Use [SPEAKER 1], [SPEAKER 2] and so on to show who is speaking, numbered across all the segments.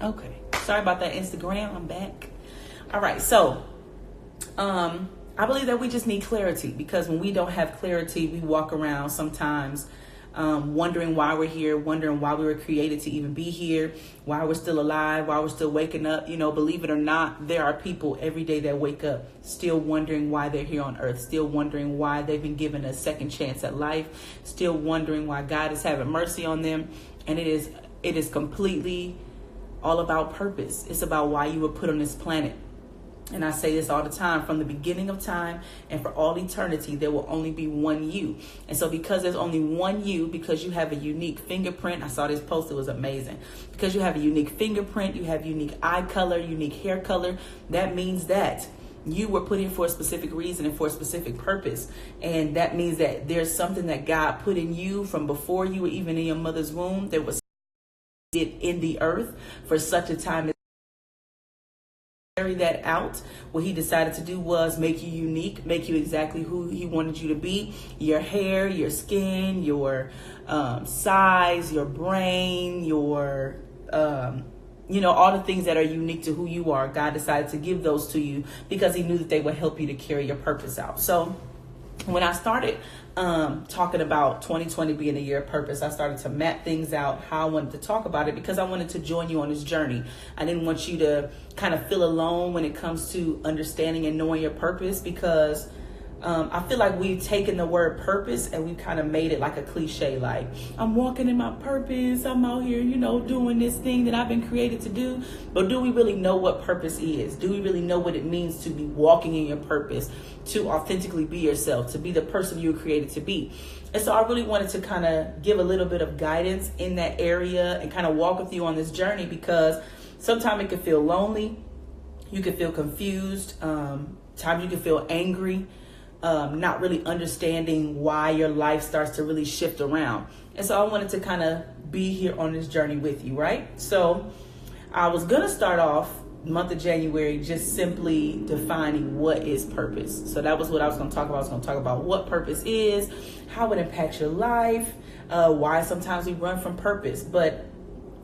[SPEAKER 1] Okay. Sorry about that, Instagram. I'm back. All right. So, I believe that we just need clarity, because when we don't have clarity, we walk around sometimes wondering why we're here, wondering why we were created to even be here, why we're still alive, why we're still waking up. You know, believe it or not, there are people every day that wake up still wondering why they're here on earth, still wondering why they've been given a second chance at life, still wondering why God is having mercy on them. And it is completely all about purpose. It's about why you were put on this planet. And I say this all the time, from the beginning of time and for all eternity, there will only be one you. And so because there's only one you, because you have a unique fingerprint, I saw this post, it was amazing. Because you have a unique fingerprint, you have unique eye color, unique hair color, that means that you were put in for a specific reason and for a specific purpose. And that means that there's something that God put in you from before you were even in your mother's womb. There was did in the earth for such a time as carry that out. What he decided to do was make you unique, make you exactly who he wanted you to be. Your hair, your skin, your size, your brain, your all the things that are unique to who you are. God decided to give those to you because he knew that they would help you to carry your purpose out. So when I started talking about 2020 being a year of purpose, I started to map things out, how I wanted to talk about it, because I wanted to join you on this journey. I didn't want you to kind of feel alone when it comes to understanding and knowing your purpose, because I feel like we've taken the word purpose and we've kind of made it like a cliche, like I'm walking in my purpose, I'm out here, doing this thing that I've been created to do. But do we really know what purpose is? Do we really know what it means to be walking in your purpose, to authentically be yourself, to be the person you were created to be? And so I really wanted to kind of give a little bit of guidance in that area and kind of walk with you on this journey, because sometimes it can feel lonely, you can feel confused, times you can feel angry, not really understanding why your life starts to really shift around. And so I wanted to kind of be here on this journey with you, right? So I was going to start off month of January just simply defining what is purpose. So that was what I was going to talk about. I was going to talk about what purpose is, how it impacts your life, why sometimes we run from purpose. But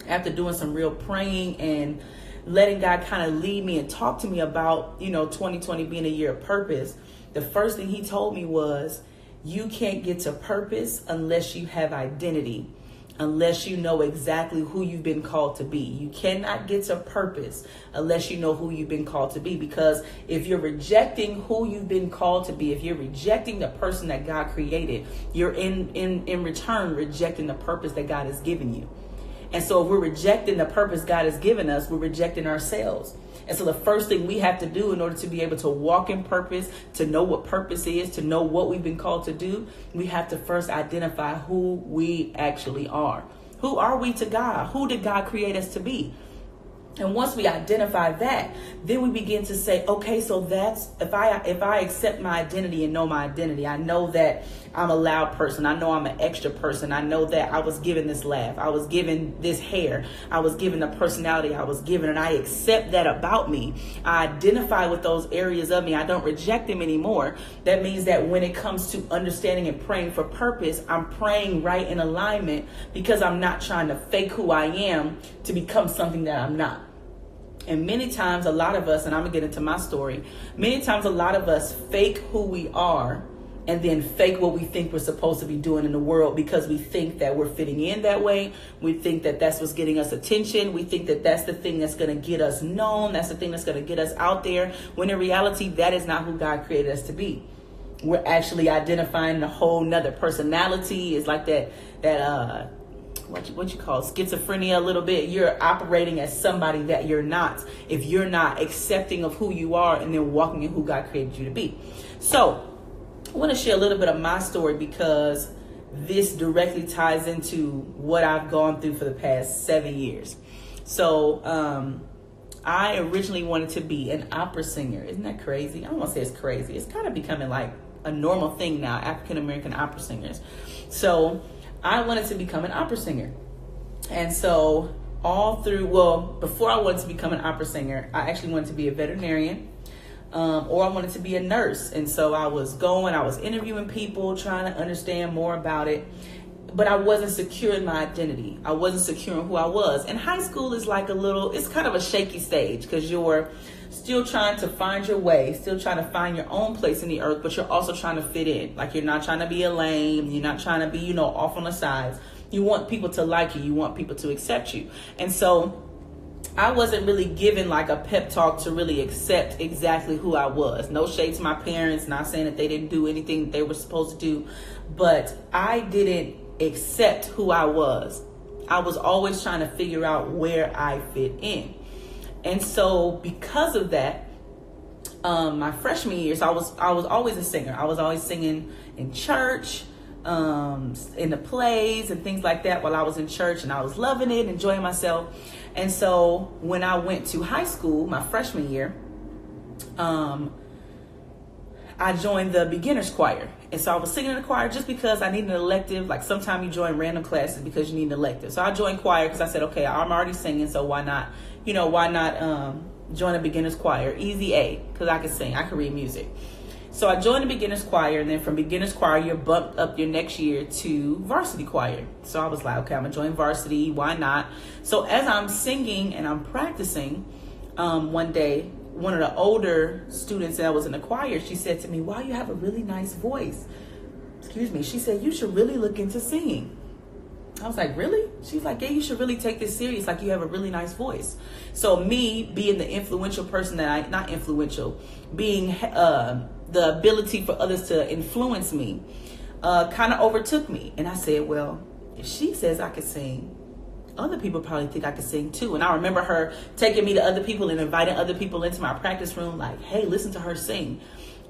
[SPEAKER 1] after doing some real praying and letting God kind of lead me and talk to me about, 2020 being a year of purpose, the first thing he told me was, you can't get to purpose unless you have identity, unless you know exactly who you've been called to be. You cannot get to purpose unless you know who you've been called to be. Because if you're rejecting who you've been called to be, if you're rejecting the person that God created, you're in return rejecting the purpose that God has given you. And so if we're rejecting the purpose God has given us, we're rejecting ourselves. And so the first thing we have to do in order to be able to walk in purpose, to know what purpose is, to know what we've been called to do, we have to first identify who we actually are. Who are we to God? Who did God create us to be? And once we identify that, then we begin to say, okay, so that's, if I accept my identity and know my identity, I know that I'm a loud person. I know I'm an extra person. I know that I was given this laugh. I was given this hair. I was given the personality I was given, and I accept that about me. I identify with those areas of me. I don't reject them anymore. That means that when it comes to understanding and praying for purpose, I'm praying right in alignment, because I'm not trying to fake who I am to become something that I'm not. And many times, a lot of us, and I'm going to get into my story, many times a lot of us fake who we are and then fake what we think we're supposed to be doing in the world, because we think that we're fitting in that way. We think that that's what's getting us attention. We think that that's the thing that's going to get us known. That's the thing that's going to get us out there. When in reality, that is not who God created us to be. We're actually identifying a whole nother personality. It's like that what you call schizophrenia a little bit. You're operating as somebody that you're not, if you're not accepting of who you are and then walking in who God created you to be. So I want to share a little bit of my story, because this directly ties into what I've gone through for the past 7 years. So I originally wanted to be an opera singer. Isn't that crazy? I don't want to say it's crazy. It's kind of becoming like a normal thing now, African-American opera singers. So I wanted to become an opera singer. And so before I wanted to become an opera singer, I actually wanted to be a veterinarian, or I wanted to be a nurse. And so I was interviewing people, trying to understand more about it. but I wasn't secure in my identity. I wasn't secure in who I was. And high school is like it's kind of a shaky stage because you're still trying to find your way, still trying to find your own place in the earth, but you're also trying to fit in. Like, you're not trying to be a lame. You're not trying to be, off on the sides. You want people to like you. You want people to accept you. And so I wasn't really given like a pep talk to really accept exactly who I was. No shade to my parents, not saying that they didn't do anything that they were supposed to do, but I didn't accept who I was. I was always trying to figure out where I fit in. And so because of that, my freshman years, I was always a singer. I was always singing in church, in the plays and things like that while I was in church, and I was loving it, enjoying myself. And so when I went to high school, my freshman year, I joined the beginner's choir. And so I was singing in the choir just because I needed an elective. Like, sometimes you join random classes because you need an elective. So I joined choir because I said, okay, I'm already singing, so why not join a beginner's choir? Easy A, because I could sing, I could read music. So I joined the beginner's choir, and then from beginner's choir, you're bumped up your next year to varsity choir. So I was like, okay, I'm gonna join varsity, why not? So as I'm singing and I'm practicing, one day, one of the older students that was in the choir, she said to me, wow, you have a really nice voice. Excuse me. She said, you should really look into singing. I was like, really? She's like, yeah, you should really take this serious. Like, you have a really nice voice. So me being the influential person not influential, being the ability for others to influence me, kind of overtook me. And I said, well, if she says I could sing, other people probably think I could sing too. And I remember her taking me to other people and inviting other people into my practice room, like, hey, listen to her sing.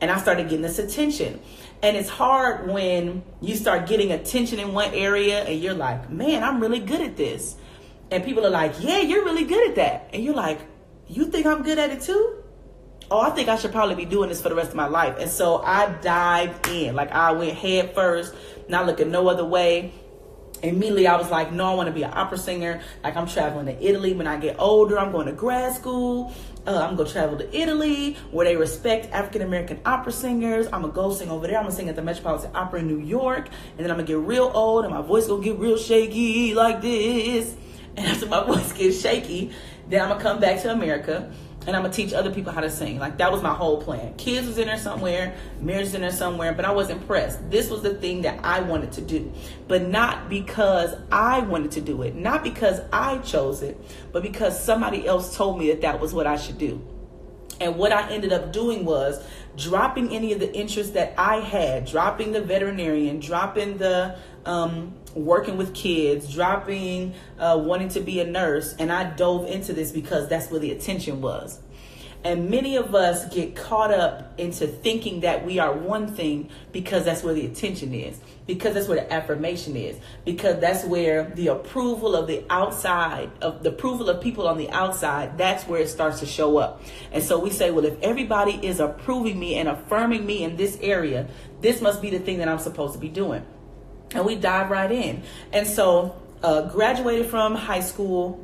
[SPEAKER 1] And I started getting this attention. And it's hard when you start getting attention in one area and you're like, man, I'm really good at this. And people are like, yeah, you're really good at that. And you're like, you think I'm good at it too? Oh, I think I should probably be doing this for the rest of my life. And so I dived in. Like, I went head first, not looking no other way. Immediately I was like, no, I want to be an opera singer. Like, I'm traveling to Italy when I get older. I'm going to grad school. I'm going to travel to Italy where they respect African-American opera singers. I'm going to go sing over there. I'm going to sing at the Metropolitan Opera in New York. And then I'm going to get real old and my voice going to get real shaky like this. And after my voice gets shaky, then I'm going to come back to America and I'm going to teach other people how to sing. Like, that was my whole plan. Kids was in there somewhere, marriage was in there somewhere, but I wasn't pressed. This was the thing that I wanted to do, but not because I wanted to do it, not because I chose it, but because somebody else told me that that was what I should do. And what I ended up doing was dropping any of the interests that I had, dropping the veterinarian, dropping the working with kids, dropping wanting to be a nurse. And I dove into this because that's where the attention was. And many of us get caught up into thinking that we are one thing because that's where the attention is, because that's where the affirmation is, because that's where the approval of the outside, of the approval of people on the outside, that's where it starts to show up. And so we say, well, if everybody is approving me and affirming me in this area, this must be the thing that I'm supposed to be doing. And we dive right in. And so graduated from high school,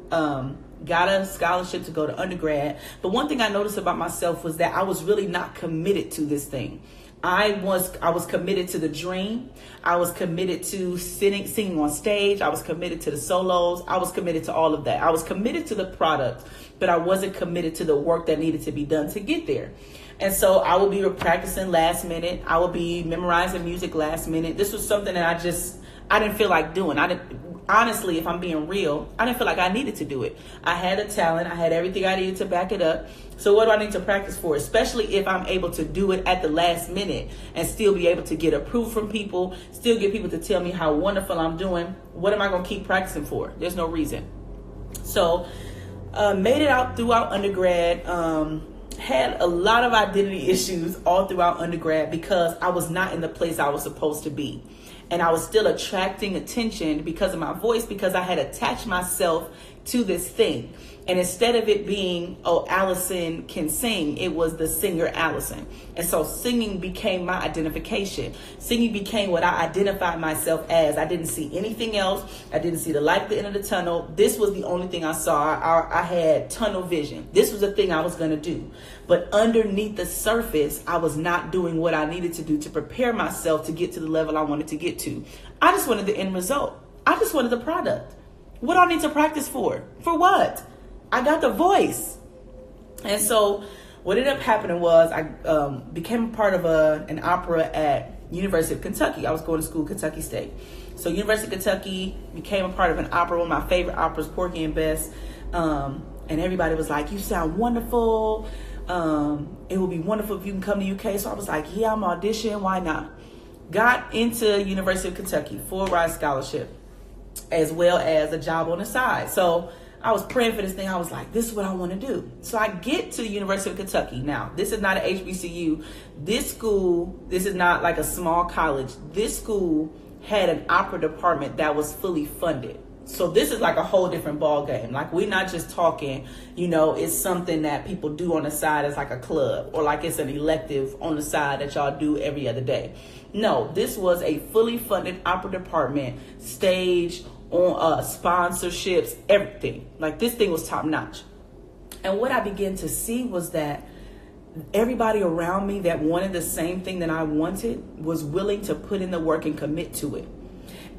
[SPEAKER 1] got a scholarship to go to undergrad. But one thing I noticed about myself was that I was really not committed to this thing. I was committed to the dream. I was committed to singing on stage. I was committed to the solos. I was committed to all of that. I was committed to the product, but I wasn't committed to the work that needed to be done to get there. And so I would be practicing last minute. I would be memorizing music last minute. This was something that I didn't feel like doing. Honestly, if I'm being real, I didn't feel like I needed to do it. I had the talent. I had everything I needed to back it up. So what do I need to practice for? Especially if I'm able to do it at the last minute and still be able to get approval from people, still get people to tell me how wonderful I'm doing. What am I going to keep practicing for? There's no reason. So made it out throughout undergrad. Had a lot of identity issues all throughout undergrad because I was not in the place I was supposed to be. And I was still attracting attention because of my voice, because I had attached myself to this thing. And instead of it being, oh, Allyson can sing, it was the singer Allyson. And so singing became my identification. Singing became what I identified myself as. I didn't see anything else. I didn't see the light at the end of the tunnel. This was the only thing I saw. I had tunnel vision. This was the thing I was going to do. But underneath the surface, I was not doing what I needed to do to prepare myself to get to the level I wanted to get to. I just wanted the end result. I just wanted the product. What do I need to practice for? For what? I got the voice. And so what ended up happening was I became a part of an opera at University of Kentucky. I was going to school at Kentucky State. So University of Kentucky, became a part of an opera. One of my favorite operas, Porgy and Bess. And everybody was like, you sound wonderful. It would be wonderful if you can come to UK. So I was like, yeah, I'm auditioning. Why not? Got into University of Kentucky, full ride scholarship, as well as a job on the side. So I was praying for this thing. I was like, this is what I want to do. So I get to the University of Kentucky. Now, this is not an HBCU. This school, this is not like a small college. This school had an opera department that was fully funded. So this is like a whole different ball game. Like, we're not just talking, it's something that people do on the side as like a club, or like it's an elective on the side that y'all do every other day. No, this was a fully funded opera department, stage, on sponsorships, everything. Like, this thing was top notch. And what I began to see was that everybody around me that wanted the same thing that I wanted was willing to put in the work and commit to it.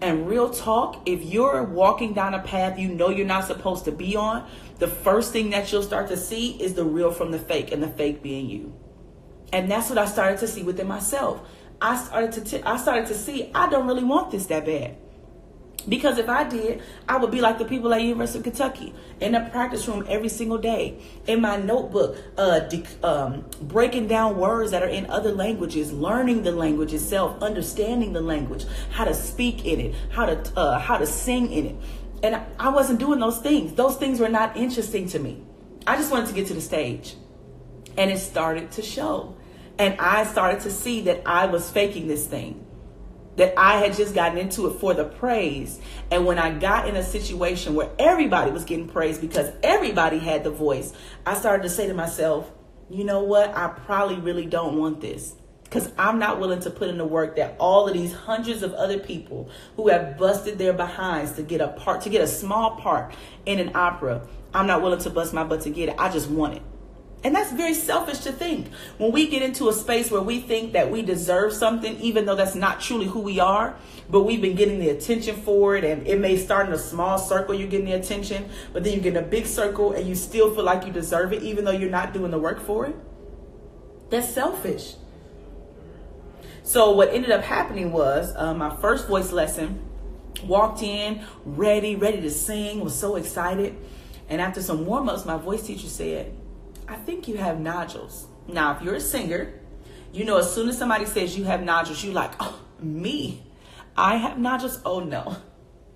[SPEAKER 1] And real talk, if you're walking down a path you're not supposed to be on, the first thing that you'll start to see is the real from the fake, and the fake being you. And that's what I started to see within myself. I started to see I don't really want this that bad. Because if I did, I would be like the people at University of Kentucky, in the practice room every single day, in my notebook, breaking down words that are in other languages, learning the language itself, understanding the language, how to speak in it, how to sing in it. And I wasn't doing those things. Those things were not interesting to me. I just wanted to get to the stage. And it started to show. And I started to see that I was faking this thing, that I had just gotten into it for the praise. And when I got in a situation where everybody was getting praised because everybody had the voice, I started to say to myself, you know what? I probably really don't want this, because I'm not willing to put in the work that all of these hundreds of other people who have busted their behinds to get a small part in an opera. I'm not willing to bust my butt to get it. I just want it. And that's very selfish to think. When we get into a space where we think that we deserve something, even though that's not truly who we are, but we've been getting the attention for it, and it may start in a small circle, you're getting the attention, but then you get in a big circle and you still feel like you deserve it, even though you're not doing the work for it. That's selfish. So what ended up happening was my first voice lesson, walked in ready to sing, was so excited. And after some warm-ups, my voice teacher said, I think you have nodules. Now, if you're a singer, as soon as somebody says you have nodules, you're like, oh, me? I have nodules? Oh, no.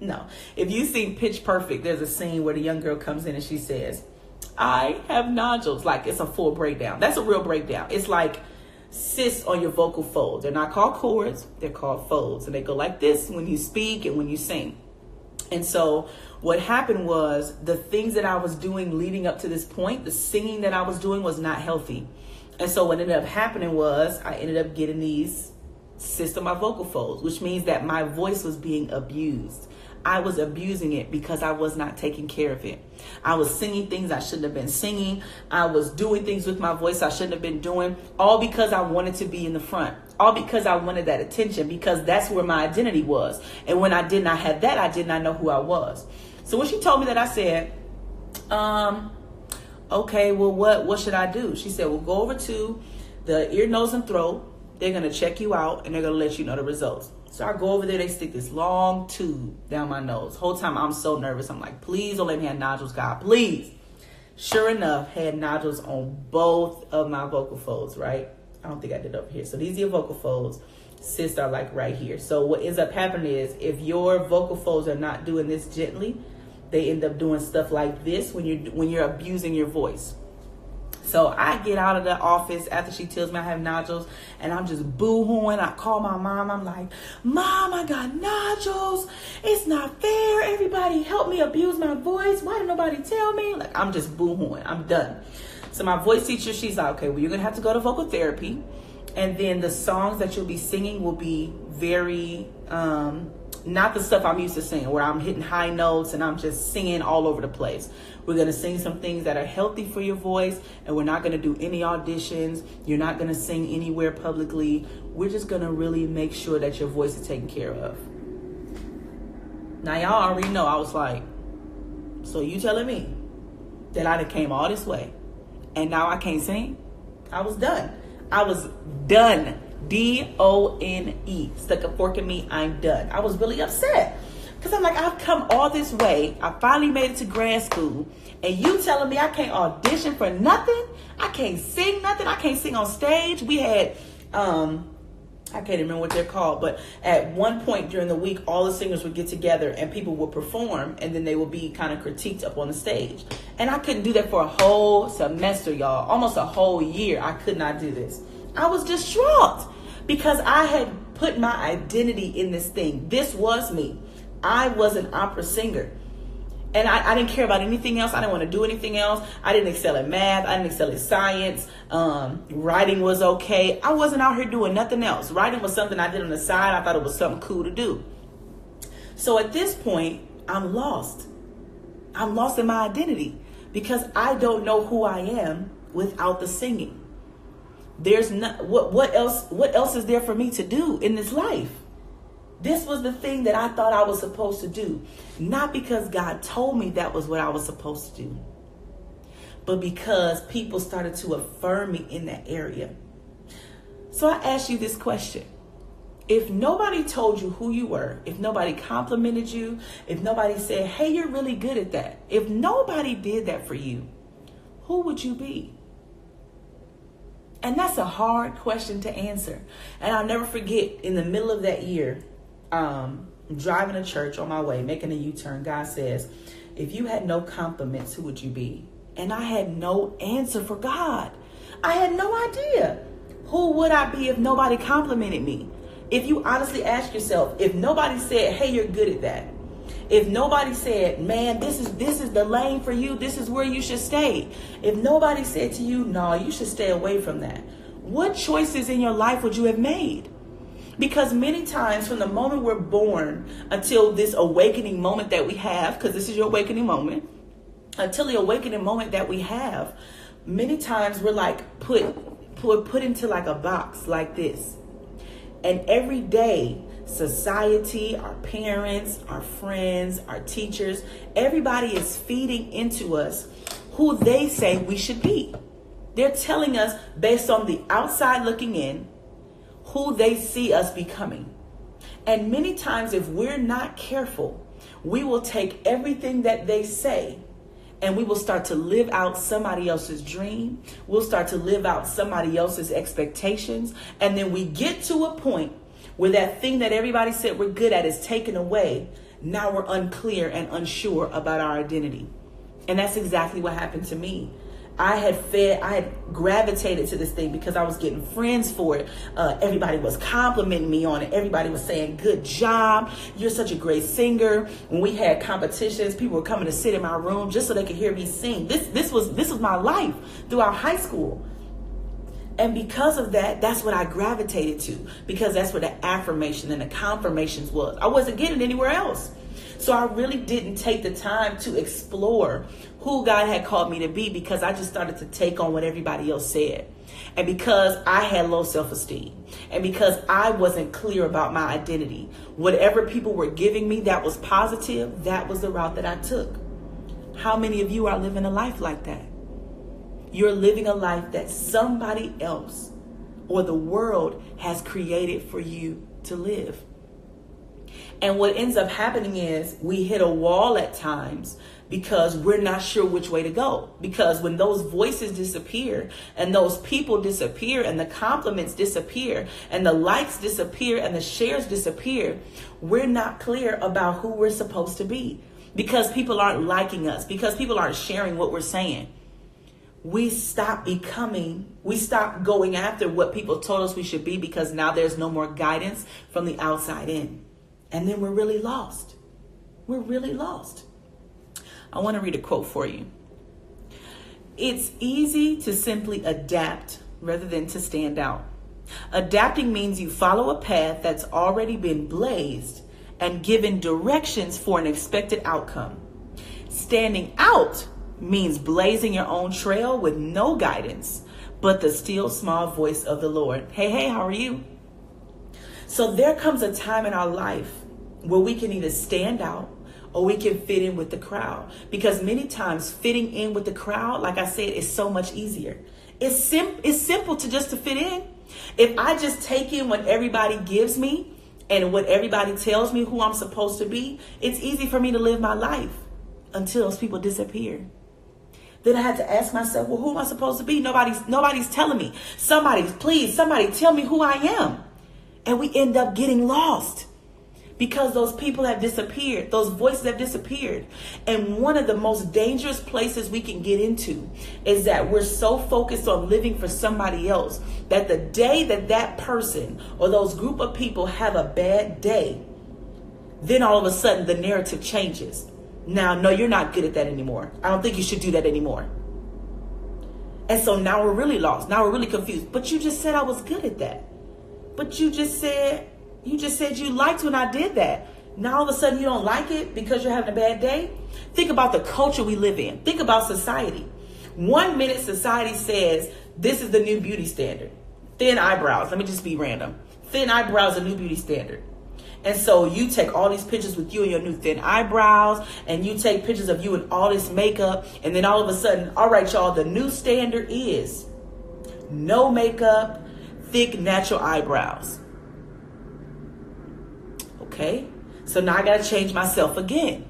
[SPEAKER 1] No. If you see Pitch Perfect, there's a scene where the young girl comes in and she says, I have nodules. Like, it's a full breakdown. That's a real breakdown. It's like cysts on your vocal folds. They're not called cords. They're called folds. And they go like this when you speak and when you sing. And so what happened was, the things that I was doing leading up to this point, the singing that I was doing, was not healthy. And so what ended up happening was I ended up getting these cysts on my vocal folds, which means that my voice was being abused. I was abusing it because I was not taking care of it. I was singing things I shouldn't have been singing. I was doing things with my voice I shouldn't have been doing, all because I wanted to be in the front. All because I wanted that attention, because that's where my identity was. And when I did not have that, I did not know who I was. So when she told me that, I said, okay, well, what should I do? She said, well, go over to the ear, nose, and throat. They're going to check you out, and they're going to let you know the results. So I go over there, they stick this long tube down my nose. Whole time I'm so nervous. I'm like, please don't let me have nodules, God, please. Sure enough, had nodules on both of my vocal folds, right? I don't think I did over here. So these are your vocal folds. Cysts are like right here. So what ends up happening is, if your vocal folds are not doing this gently, they end up doing stuff like this when you're abusing your voice. So I get out of the office after she tells me I have nodules, and I'm just boo-hooing. I call my mom. I'm like, Mom, I got nodules. It's not fair. Everybody help me abuse my voice. Why didn't nobody tell me? Like, I'm just boo-hooing. I'm done. So my voice teacher, she's like, okay, well, you're going to have to go to vocal therapy. And then the songs that you'll be singing will be very, not the stuff I'm used to singing, where I'm hitting high notes and I'm just singing all over the place. We're going to sing some things that are healthy for your voice, and we're not going to do any auditions. You're not going to sing anywhere publicly. We're just going to really make sure that your voice is taken care of. Now, y'all already know I was like, so you telling me that I done came all this way and now I can't sing? I was done. I was done. D-O-N-E. Stuck a fork in me. I'm done. I was really upset. Because I'm like, I've come all this way. I finally made it to grad school. And you telling me I can't audition for nothing? I can't sing nothing. I can't sing on stage. We had, I can't remember what they're called. But at one point during the week, all the singers would get together and people would perform. And then they would be kind of critiqued up on the stage. And I couldn't do that for a whole semester, y'all. Almost a whole year. I could not do this. I was distraught because I had put my identity in this thing. This was me. I was an opera singer. And I didn't care about anything else. I didn't want to do anything else. I didn't excel at math. I didn't excel at science. Writing was okay. I wasn't out here doing nothing else. Writing was something I did on the side. I thought it was something cool to do. So at this point, I'm lost. I'm lost in my identity because I don't know who I am without the singing. There's not what else is there for me to do in this life? This was the thing that I thought I was supposed to do. Not because God told me that was what I was supposed to do, but because people started to affirm me in that area. So I ask you this question. If nobody told you who you were, if nobody complimented you, if nobody said, hey, you're really good at that, if nobody did that for you, who would you be? And that's a hard question to answer. And I'll never forget, in the middle of that year, driving to church on my way, making a U-turn, God says, if you had no compliments, who would you be? And I had no answer for God. I had no idea. Who would I be if nobody complimented me? If you honestly ask yourself, if nobody said, hey, you're good at that. If nobody said, man, this is the lane for you. This is where you should stay. If nobody said to you, no, you should stay away from that. What choices in your life would you have made? Because many times from the moment we're born until this awakening moment that we have, because this is your awakening moment, until the awakening moment that we have, many times we're like put into like a box like this. And every day, society, our parents, our friends, our teachers, everybody is feeding into us who they say we should be. They're telling us based on the outside looking in, who they see us becoming. And many times, if we're not careful, we will take everything that they say and we will start to live out somebody else's dream. We'll start to live out somebody else's expectations. And then we get to a point where that thing that everybody said we're good at is taken away. Now we're unclear and unsure about our identity. And that's exactly what happened to me. I had gravitated to this thing because I was getting friends for it. Everybody was complimenting me on it. Everybody was saying, good job. You're such a great singer. When we had competitions, people were coming to sit in my room just so they could hear me sing. This was my life throughout high school. And because of that, that's what I gravitated to, because that's where the affirmation and the confirmations was. I wasn't getting anywhere else. So I really didn't take the time to explore who God had called me to be, because I just started to take on what everybody else said. And because I had low self-esteem, and because I wasn't clear about my identity, whatever people were giving me that was positive, that was the route that I took. How many of you are living a life like that? You're living a life that somebody else or the world has created for you to live. And what ends up happening is we hit a wall at times because we're not sure which way to go. Because when those voices disappear and those people disappear and the compliments disappear and the likes disappear and the shares disappear, we're not clear about who we're supposed to be, because people aren't liking us, because people aren't sharing what we're saying. we stop going after what people told us we should be, because now there's no more guidance from the outside in. And then we're really lost. We're really lost. I want to read a quote for you. It's easy to simply adapt rather than to stand out. Adapting means you follow a path that's already been blazed and given directions for an expected outcome. Standing out means blazing your own trail with no guidance, but the still small voice of the Lord. Hey, how are you? So there comes a time in our life where we can either stand out or we can fit in with the crowd. Because many times fitting in with the crowd, like I said, is so much easier. It's simple to fit in. If I just take in what everybody gives me and what everybody tells me who I'm supposed to be, it's easy for me to live my life until those people disappear. Then I had to ask myself, well, who am I supposed to be? Nobody's telling me. Somebody tell me who I am. And we end up getting lost because those people have disappeared. Those voices have disappeared. And one of the most dangerous places we can get into is that we're so focused on living for somebody else that the day that person or those group of people have a bad day, then all of a sudden the narrative changes. Now, no, you're not good at that anymore. I don't think you should do that anymore. And so now we're really lost. Now we're really confused. But you just said I was good at that. But you just said you liked when I did that. Now all of a sudden you don't like it because you're having a bad day. Think about the culture we live in. Think about society. 1 minute society says this is the new beauty standard. Thin eyebrows. Let me just be random. Thin eyebrows are the new beauty standard. And so you take all these pictures with you and your new thin eyebrows, and you take pictures of you in all this makeup, and then all of a sudden, all right, y'all, the new standard is no makeup, thick, natural eyebrows. Okay? So now I got to change myself again.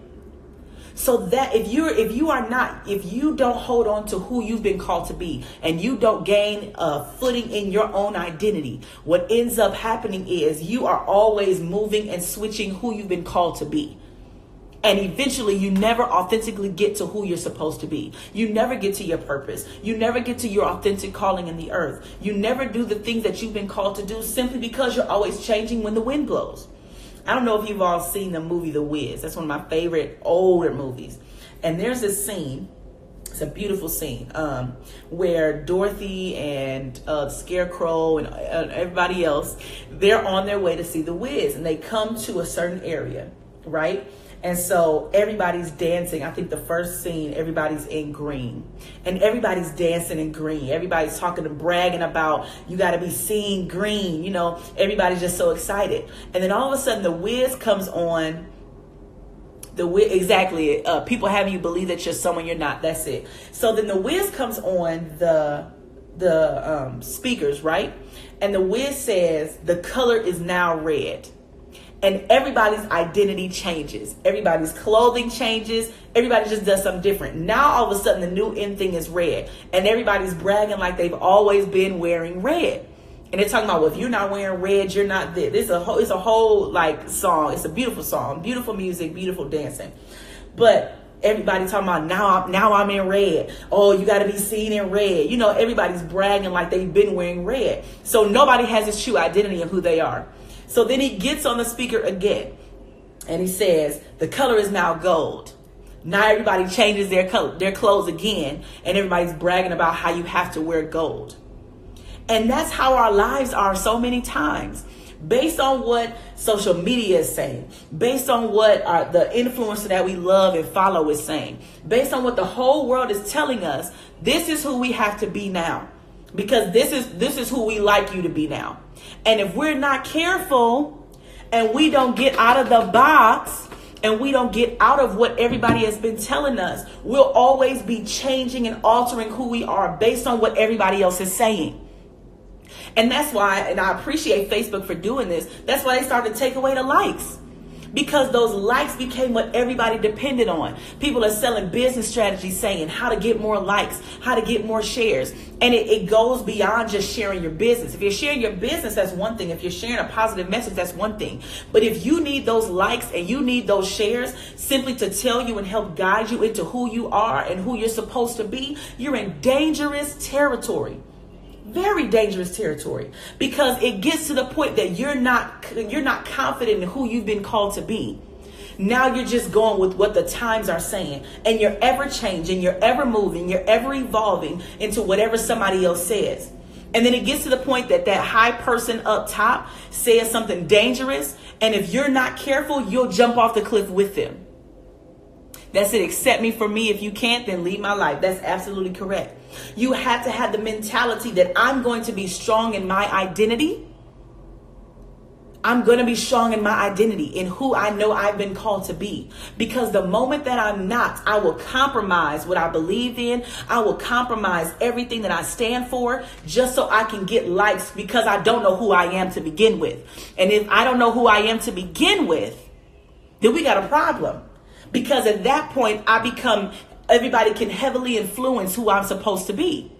[SPEAKER 1] So that if you don't hold on to who you've been called to be, and you don't gain a footing in your own identity, what ends up happening is you are always moving and switching who you've been called to be. And eventually you never authentically get to who you're supposed to be. You never get to your purpose. You never get to your authentic calling in the earth. You never do the things that you've been called to do simply because you're always changing when the wind blows. I don't know if you've all seen the movie The Wiz. That's one of my favorite older movies. And there's this scene, it's a beautiful scene, where Dorothy and Scarecrow and everybody else, they're on their way to see The Wiz. And they come to a certain area, right? And so everybody's dancing. I think the first scene, everybody's in green. And everybody's dancing in green. Everybody's talking and bragging about, you got to be seeing green. You know, everybody's just so excited. And then all of a sudden the Wiz comes on. Exactly. People having you believe that you're someone you're not. That's it. So then the Wiz comes on the speakers, right? And the Wiz says, the color is now red. And everybody's identity changes. Everybody's clothing changes. Everybody just does something different. Now, all of a sudden, the new in thing is red. And everybody's bragging like they've always been wearing red. And they're talking about, well, if you're not wearing red, you're not this. It's a whole like song. It's a beautiful song. Beautiful music, beautiful dancing. But everybody talking about, now I'm in red. Oh, you got to be seen in red. You know, everybody's bragging like they've been wearing red. So nobody has its true identity of who they are. So then he gets on the speaker again and he says, the color is now gold. Now everybody changes their clothes again, and everybody's bragging about how you have to wear gold. And that's how our lives are so many times. Based on what social media is saying, based on what the influencer that we love and follow is saying, based on what the whole world is telling us, this is who we have to be now. Because this is who we like you to be now. And if we're not careful and we don't get out of the box and we don't get out of what everybody has been telling us, we'll always be changing and altering who we are based on what everybody else is saying. And that's why, and I appreciate Facebook for doing this, that's why they started to take away the likes. because those likes became what everybody depended on. People are selling business strategies saying how to get more likes, how to get more shares. And it goes beyond just sharing your business. If you're sharing your business, that's one thing. If you're sharing a positive message, that's one thing. But if you need those likes and you need those shares simply to tell you and help guide you into who you are and who you're supposed to be, you're in dangerous territory. Very dangerous territory, because it gets to the point that you're not confident in who you've been called to be. Now you're just going with what the times are saying, and you're ever changing, you're ever moving, you're ever evolving into whatever somebody else says. And then it gets to the point that that high person up top says something dangerous, and if you're not careful, you'll jump off the cliff with them. That's it. Accept me for me. If you can't, then leave my life. That's absolutely correct. You have to have the mentality that I'm going to be strong in my identity. I'm going to be strong in my identity, in who I know I've been called to be. Because the moment that I'm not, I will compromise what I believe in. I will compromise everything that I stand for just so I can get likes, because I don't know who I am to begin with. And if I don't know who I am to begin with, then we got a problem. Because at that point, everybody can heavily influence who I'm supposed to be.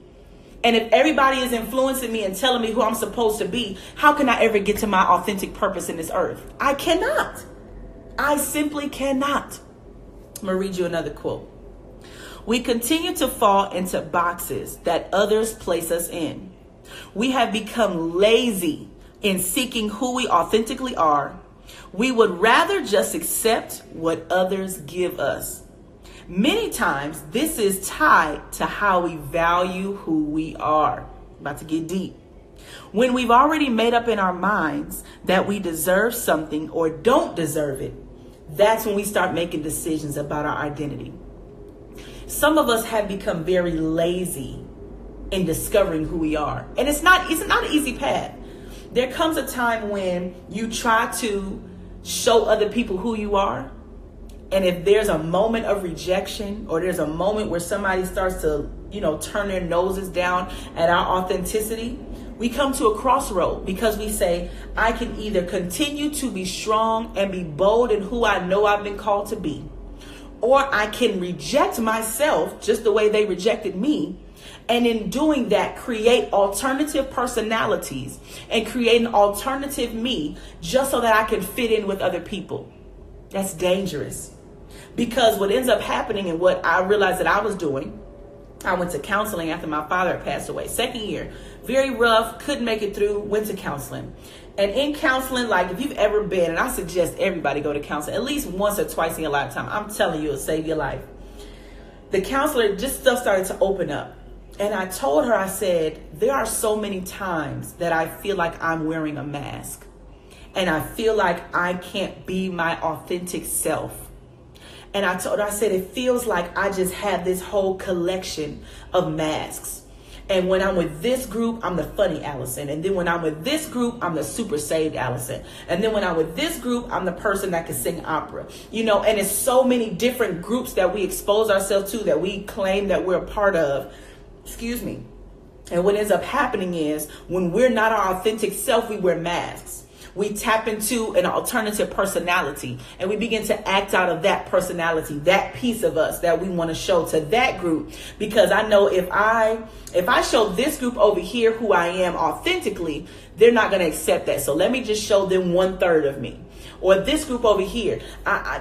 [SPEAKER 1] And if everybody is influencing me and telling me who I'm supposed to be, how can I ever get to my authentic purpose in this earth? I cannot. I simply cannot. I'm going to read you another quote. We continue to fall into boxes that others place us in. We have become lazy in seeking who we authentically are. We would rather just accept what others give us. Many times, this is tied to how we value who we are. About to get deep. When we've already made up in our minds that we deserve something or don't deserve it, that's when we start making decisions about our identity. Some of us have become very lazy in discovering who we are. And it's not an easy path. There comes a time when you try to show other people who you are. And if there's a moment of rejection, or there's a moment where somebody starts to, turn their noses down at our authenticity, we come to a crossroad, because we say, I can either continue to be strong and be bold in who I know I've been called to be, or I can reject myself just the way they rejected me. And in doing that, create alternative personalities and create an alternative me just so that I can fit in with other people. That's dangerous. Because what ends up happening, and what I realized that I was doing, I went to counseling after my father had passed away. Second year, very rough, couldn't make it through, went to counseling. And in counseling, like if you've ever been, and I suggest everybody go to counseling at least once or twice in your lifetime, I'm telling you, it'll save your life. The counselor, just stuff started to open up. And I told her, I said, there are so many times that I feel like I'm wearing a mask. And I feel like I can't be my authentic self. And I told her, I said, it feels like I just have this whole collection of masks. And when I'm with this group, I'm the funny Allyson. And then when I'm with this group, I'm the super saved Allyson. And then when I'm with this group, I'm the person that can sing opera. And it's so many different groups that we expose ourselves to, that we claim that we're a part of. Excuse me. And what ends up happening is, when we're not our authentic self, we wear masks. We tap into an alternative personality, and we begin to act out of that personality, that piece of us that we want to show to that group. Because I know if I show this group over here who I am authentically, they're not going to accept that. So let me just show them 1/3 of me. Or this group over here,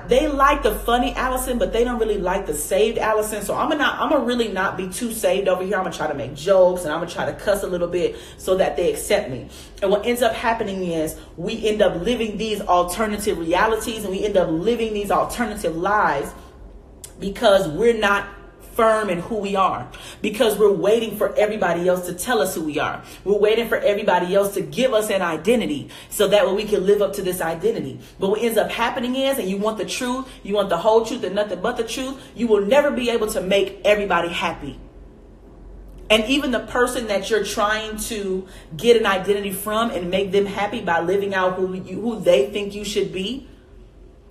[SPEAKER 1] they like the funny Allyson, but they don't really like the saved Allyson. So I'm gonna really not be too saved over here. I'm gonna try to make jokes, and I'm gonna try to cuss a little bit so that they accept me. And what ends up happening is, we end up living these alternative realities, and we end up living these alternative lives, because we're not firm in who we are, because we're waiting for everybody else to tell us who we are. We're waiting for everybody else to give us an identity, so that way we can live up to this identity. But what ends up happening is, and you want the truth, you want the whole truth and nothing but the truth, you will never be able to make everybody happy. And even the person that you're trying to get an identity from and make them happy by living out who they think you should be,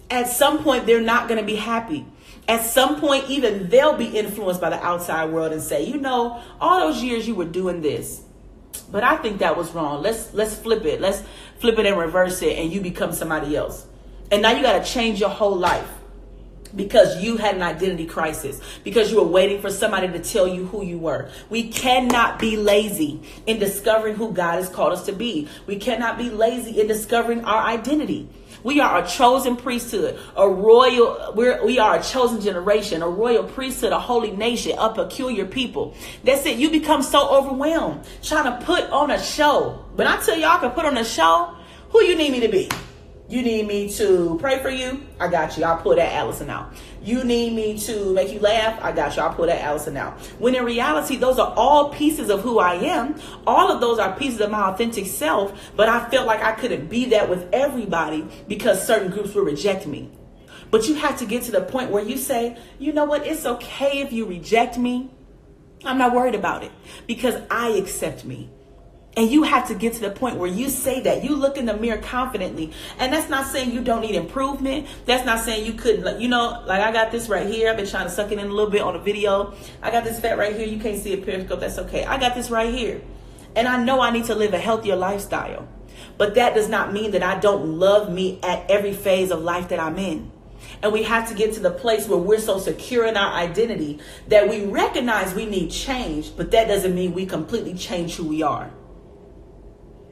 [SPEAKER 1] at some point they're not going to be happy. At some point, even they'll be influenced by the outside world and say, all those years you were doing this, but I think that was wrong. Let's flip it. Let's flip it and reverse it, and you become somebody else. And now you got to change your whole life because you had an identity crisis, because you were waiting for somebody to tell you who you were. We cannot be lazy in discovering who God has called us to be. We cannot be lazy in discovering our identity. We are a chosen priesthood, we are a chosen generation, a royal priesthood, a holy nation, a peculiar people. That's it. You become so overwhelmed trying to put on a show. But I tell y'all, I can put on a show. Who you need me to be? You need me to pray for you? I got you. I'll pull that Allyson out. You need me to make you laugh? I got you. I'll pull that Allyson out. When in reality, those are all pieces of who I am. All of those are pieces of my authentic self. But I felt like I couldn't be that with everybody because certain groups would reject me. But you have to get to the point where you say, you know what? It's okay if you reject me. I'm not worried about it because I accept me. And you have to get to the point where you say that. You look in the mirror confidently. And that's not saying you don't need improvement. That's not saying you couldn't, like I got this right here. I've been trying to suck it in a little bit on the video. I got this fat right here. You can't see a periscope. That's okay. I got this right here. And I know I need to live a healthier lifestyle. But that does not mean that I don't love me at every phase of life that I'm in. And we have to get to the place where we're so secure in our identity that we recognize we need change. But that doesn't mean we completely change who we are.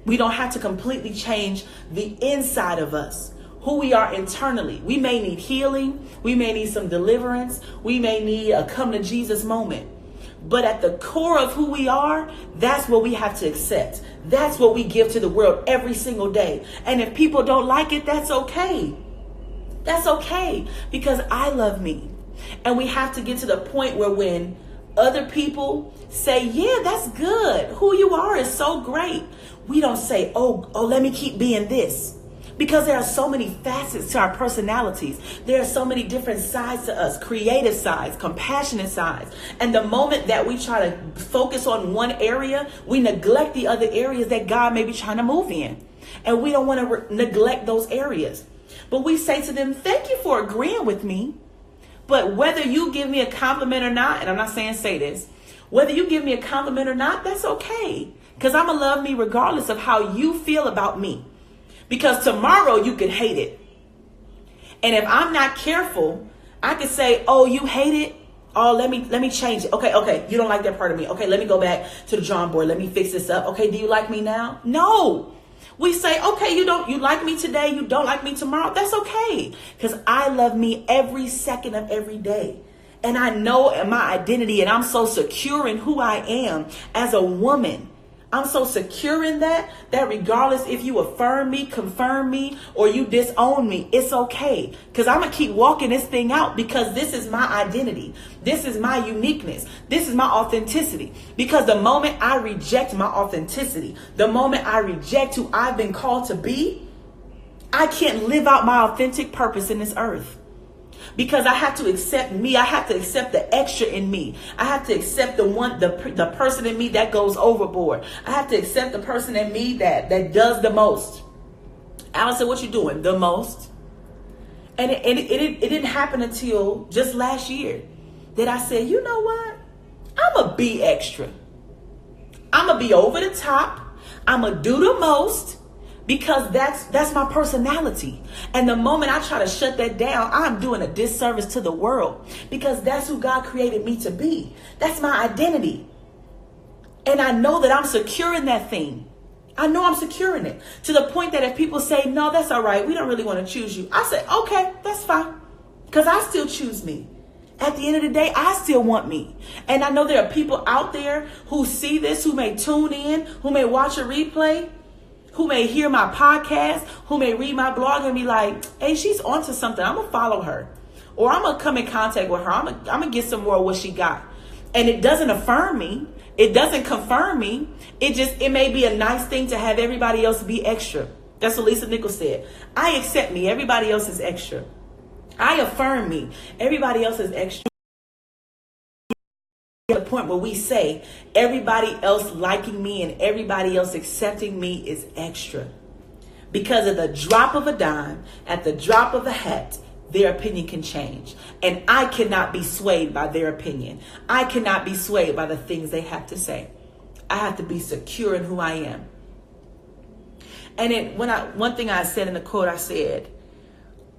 [SPEAKER 1] We don't have to completely change the inside of us, who we are internally. We may need healing. We may need some deliverance. We may need a come to Jesus moment. But at the core of who we are, that's what we have to accept. That's what we give to the world every single day. And if people don't like it, that's okay. That's okay because I love me. And we have to get to the point where when other people say, yeah, that's good. Who you are is so great. We don't say, oh, let me keep being this. Because there are so many facets to our personalities. There are so many different sides to us, creative sides, compassionate sides. And the moment that we try to focus on one area, we neglect the other areas that God may be trying to move in. And we don't want to neglect those areas. But we say to them, thank you for agreeing with me. But whether you give me a compliment or not, and I'm not saying say this, whether you give me a compliment or not, that's okay. Because I'm going to love me regardless of how you feel about me. Because tomorrow you could hate it. And if I'm not careful, I could say, oh, you hate it? Oh, let me change it. Okay. You don't like that part of me. Okay, let me go back to the drawing board. Let me fix this up. Okay, do you like me now? No. We say, okay, you like me today. You don't like me tomorrow. That's okay. Because I love me every second of every day. And I know my identity and I'm so secure in who I am as a woman. I'm so secure in that regardless if you affirm me, confirm me, or you disown me, it's okay. Because I'm going to keep walking this thing out because this is my identity. This is my uniqueness. This is my authenticity. Because the moment I reject my authenticity, the moment I reject who I've been called to be, I can't live out my authentic purpose in this earth. Because I have to accept me. I have to accept the extra in me. I have to accept the person in me that goes overboard. I have to accept the person in me that does the most. Allyson, what you doing? The most. And it didn't happen until just last year that I said, you know what? I'm going to be extra. I'm going to be over the top. I'm going to do the most. Because that's my personality. And the moment I try to shut that down, I'm doing a disservice to the world. Because that's who God created me to be. That's my identity. And I know that I'm secure in that thing. I know I'm secure in it. To the point that if people say, no, that's all right, we don't really want to choose you, I say, okay, that's fine. Because I still choose me. At the end of the day, I still want me. And I know there are people out there who see this, who may tune in, who may watch a replay, who may hear my podcast, who may read my blog and be like, hey, she's onto something. I'm going to follow her. Or I'm going to come in contact with her. I'm going to get some more of what she got. And it doesn't affirm me. It doesn't confirm me. It may be a nice thing to have everybody else be extra. That's what Lisa Nichols said. I accept me. Everybody else is extra. I affirm me. Everybody else is extra. The point where we say everybody else liking me and everybody else accepting me is extra. Because at the drop of a dime, at the drop of a hat, their opinion can change. And I cannot be swayed by their opinion. I cannot be swayed by the things they have to say. I have to be secure in who I am. And one thing I said in the quote, I said,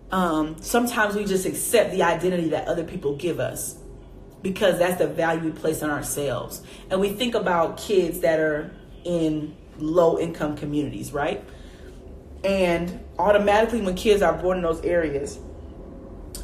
[SPEAKER 1] Sometimes we just accept the identity that other people give us because that's the value we place on ourselves. And we think about kids that are in low income communities, right? And automatically when kids are born in those areas,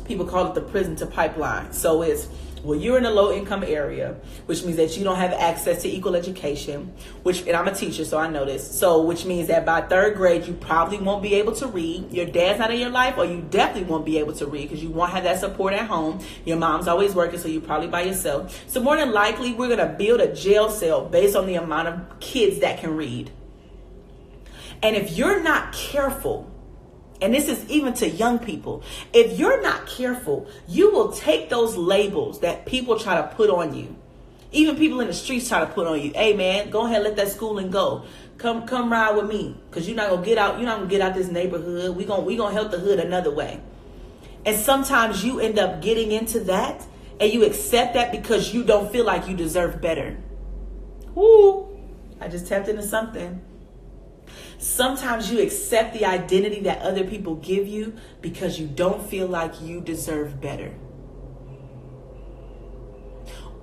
[SPEAKER 1] people call it the prison to pipeline. So it's, well, you're in a low income area, which means that you don't have access to equal education, and I'm a teacher, so I know this. So which means that by third grade, you probably won't be able to read. Your dad's not in your life, or you definitely won't be able to read because you won't have that support at home. Your mom's always working, so you're probably by yourself. So more than likely, we're going to build a jail cell based on the amount of kids that can read. And if you're not careful, and this is even to young people, if you're not careful, you will take those labels that people try to put on you. Even people in the streets try to put on you. Hey man, go ahead, let that schooling go. Come ride with me, because you're not gonna get out. You're not gonna get out this neighborhood. We gonna help the hood another way. And sometimes you end up getting into that, and you accept that because you don't feel like you deserve better. Woo! I just tapped into something. Sometimes you accept the identity that other people give you because you don't feel like you deserve better.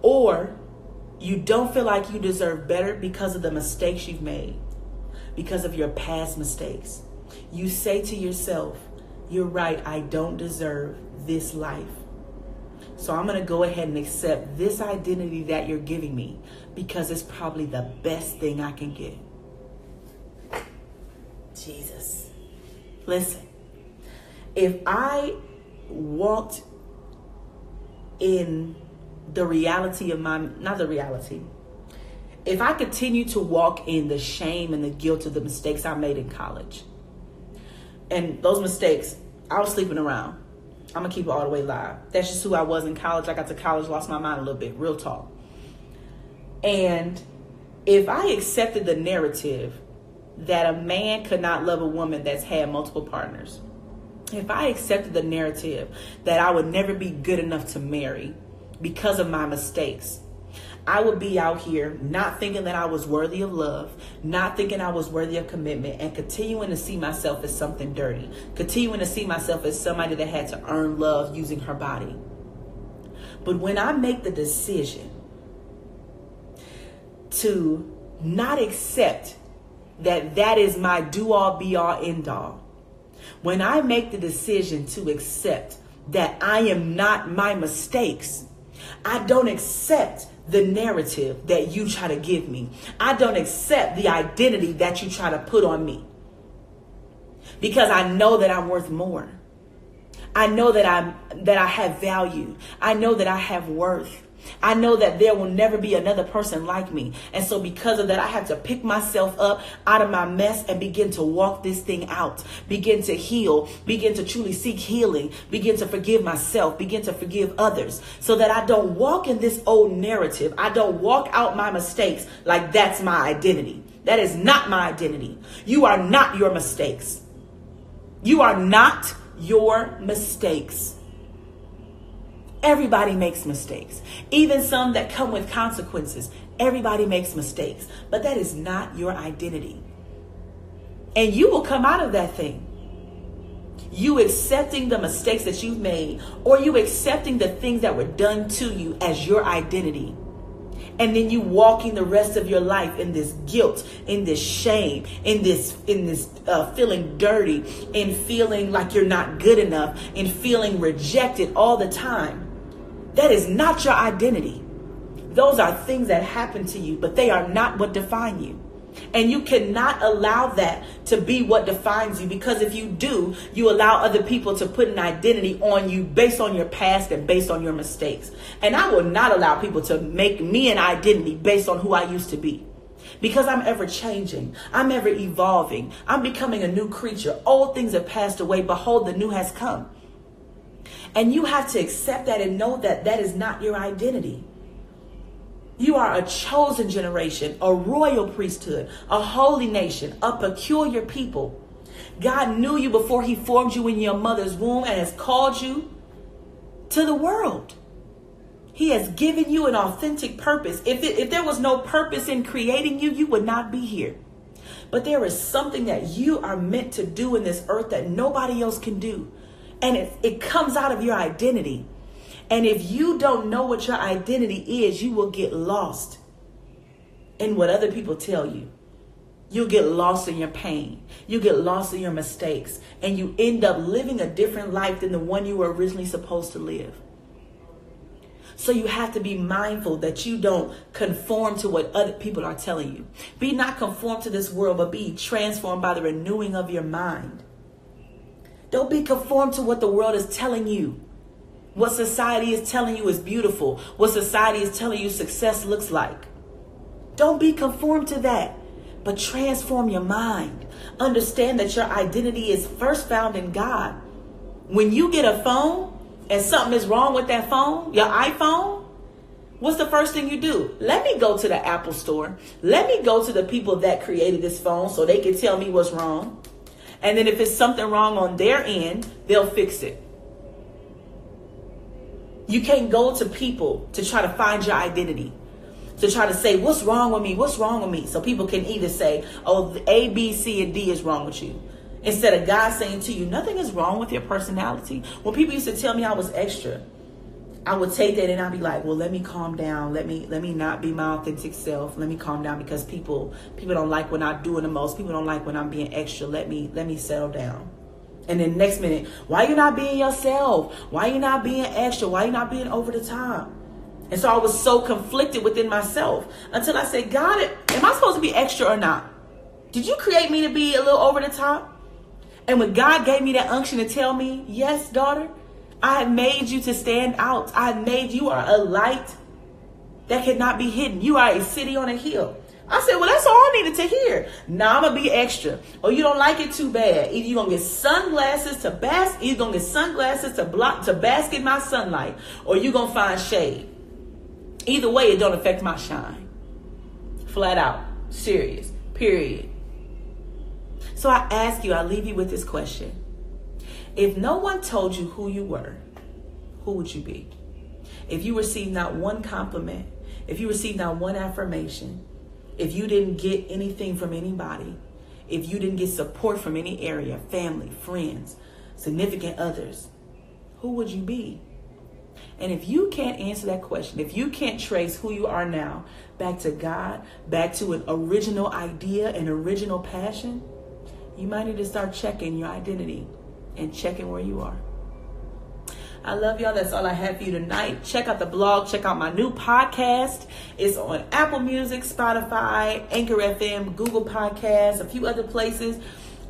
[SPEAKER 1] Or you don't feel like you deserve better because of the mistakes you've made, because of your past mistakes. You say to yourself, you're right, I don't deserve this life. So I'm going to go ahead and accept this identity that you're giving me because it's probably the best thing I can get. Jesus. Listen, if I walked in the reality of if I continue to walk in the shame and the guilt of the mistakes I made in college, and those mistakes, I was sleeping around. I'm going to keep it all the way live. That's just who I was in college. I got to college, lost my mind a little bit, real talk. And if I accepted the narrative that a man could not love a woman that's had multiple partners, if I accepted the narrative that I would never be good enough to marry because of my mistakes, I would be out here not thinking that I was worthy of love, not thinking I was worthy of commitment, and continuing to see myself as something dirty, continuing to see myself as somebody that had to earn love using her body. But when I make the decision to not accept that is my do-all, be-all, end-all, when I make the decision to accept that I am not my mistakes, I don't accept the narrative that you try to give me. I don't accept the identity that you try to put on me, because I know that I'm worth more. I know that I have value. I know that I have worth. I know that there will never be another person like me. And so because of that, I have to pick myself up out of my mess and begin to walk this thing out, begin to heal, begin to truly seek healing, begin to forgive myself, begin to forgive others, so that I don't walk in this old narrative. I don't walk out my mistakes like that's my identity. That is not my identity. You are not your mistakes. You are not your mistakes. Everybody makes mistakes, even some that come with consequences. Everybody makes mistakes, but that is not your identity. And you will come out of that thing. You accepting the mistakes that you've made, or you accepting the things that were done to you as your identity. And then you walking the rest of your life in this guilt, in this shame, in this feeling dirty, in feeling like you're not good enough, in feeling rejected all the time. That is not your identity. Those are things that happen to you, but they are not what define you. And you cannot allow that to be what defines you, because if you do, you allow other people to put an identity on you based on your past and based on your mistakes. And I will not allow people to make me an identity based on who I used to be, because I'm ever changing. I'm ever evolving. I'm becoming a new creature. Old things have passed away. Behold, the new has come. And you have to accept that and know that that is not your identity. You are a chosen generation, a royal priesthood, a holy nation, a peculiar people. God knew you before he formed you in your mother's womb and has called you to the world. He has given you an authentic purpose. If there was no purpose in creating you, you would not be here. But there is something that you are meant to do in this earth that nobody else can do. And it comes out of your identity. And if you don't know what your identity is, you will get lost in what other people tell you. You'll get lost in your pain. You get lost in your mistakes. And you end up living a different life than the one you were originally supposed to live. So you have to be mindful that you don't conform to what other people are telling you. Be not conformed to this world, but be transformed by the renewing of your mind. Don't be conformed to what the world is telling you. What society is telling you is beautiful. What society is telling you success looks like. Don't be conformed to that, but transform your mind. Understand that your identity is first found in God. When you get a phone and something is wrong with that phone, your iPhone, what's the first thing you do? Let me go to the Apple store. Let me go to the people that created this phone so they can tell me what's wrong. And then if it's something wrong on their end, they'll fix it. You can't go to people to try to find your identity, to try to say, what's wrong with me? What's wrong with me? So people can either say, oh, A, B, C, and D is wrong with you. Instead of God saying to you, nothing is wrong with your personality. When people used to tell me I was extra, I would take that and I'd be like, well, let me calm down. Let me not be my authentic self. Let me calm down because people don't like when I'm doing the most. People don't like when I'm being extra. Let me settle down. And then next minute, why you not being yourself? Why you not being extra? Why you not being over the top? And so I was so conflicted within myself until I said, God, am I supposed to be extra or not? Did you create me to be a little over the top? And when God gave me that unction to tell me, yes, daughter, I have made you to stand out. I have made you are a light that cannot be hidden. You are a city on a hill. I said, well, that's all I needed to hear. Now I'm going to be extra. Or you don't like it too bad. Either you're going to get sunglasses to bask, either you're going to get sunglasses to bask in my sunlight, or you're going to find shade. Either way, it don't affect my shine. Flat out. Serious. Period. So I ask you, I leave you with this question. If no one told you who you were, who would you be? If you received not one compliment, if you received not one affirmation, if you didn't get anything from anybody, if you didn't get support from any area, family, friends, significant others, who would you be? And if you can't answer that question, if you can't trace who you are now back to God, back to an original idea, an original passion, you might need to start checking your identity and checking where you are. I love y'all. That's all I have for you tonight. Check out the blog. Check out my new podcast. It's on Apple Music, Spotify, Anchor FM, Google Podcasts, a few other places.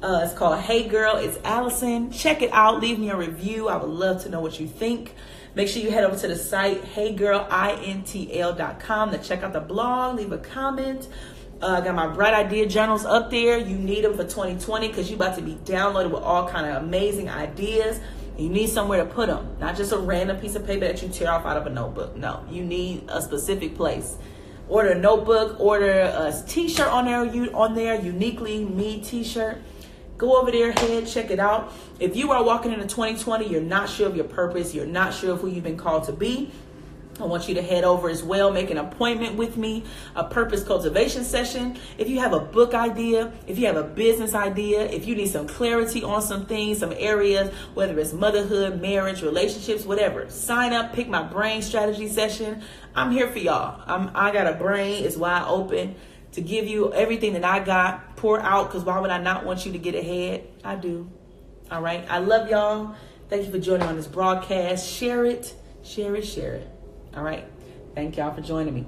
[SPEAKER 1] It's called Hey Girl, It's Allyson. Check it out. Leave me a review. I would love to know what you think. Make sure you head over to the site, heygirlintl.com, to check out the blog. Leave a comment. I got my Bright Idea journals up there. You need them for 2020 because you're about to be downloaded with all kind of amazing ideas. You need somewhere to put them, not just a random piece of paper that you tear off out of a notebook. No, you need a specific place. Order a notebook, order a t-shirt on there, uniquely me t-shirt. Go over there, check it out. If you are walking into 2020, you're not sure of your purpose, you're not sure of who you've been called to be, I want you to head over as well, make an appointment with me, a purpose cultivation session. If you have a book idea, if you have a business idea, if you need some clarity on some things, some areas, whether it's motherhood, marriage, relationships, whatever, sign up, pick my brain strategy session. I'm here for y'all. I got a brain, it's wide open to give you everything that I got, pour out, because why would I not want you to get ahead? I do. All right. I love y'all. Thank you for joining on this broadcast. Share it, share it, share it. All right. Thank y'all for joining me.